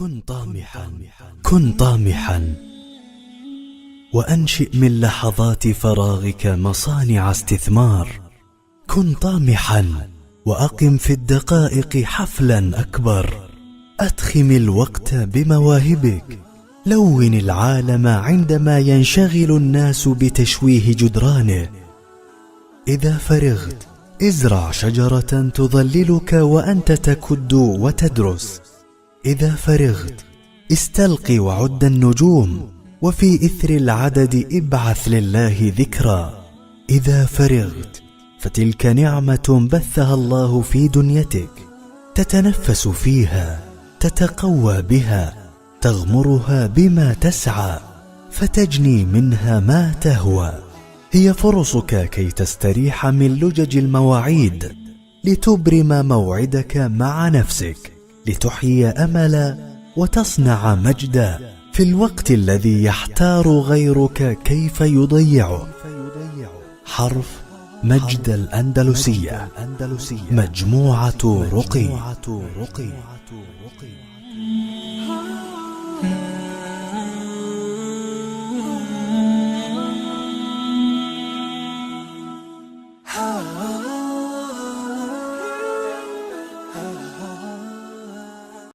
كن طامحا، كن طامحا، وأنشئ من لحظات فراغك مصانع استثمار. كن طامحا وأقم في الدقائق حفلا أكبر. أدخم الوقت بمواهبك، لون العالم عندما ينشغل الناس بتشويه جدرانه. إذا فرغت ازرع شجرة تظللك وأنت تكد وتدرس. إذا فرغت استلق وعد النجوم، وفي إثر العدد ابعث لله ذكرى. إذا فرغت فتلك نعمة بثها الله في دنيتك، تتنفس فيها، تتقوى بها، تغمرها بما تسعى، فتجني منها ما تهوى. هي فرصك كي تستريح من لجج المواعيد، لتبرم موعدك مع نفسك، لتحيي أملا وتصنع مجدا في الوقت الذي يحتار غيرك كيف يضيعه. حرف مجد الأندلسية، مجموعة رقي.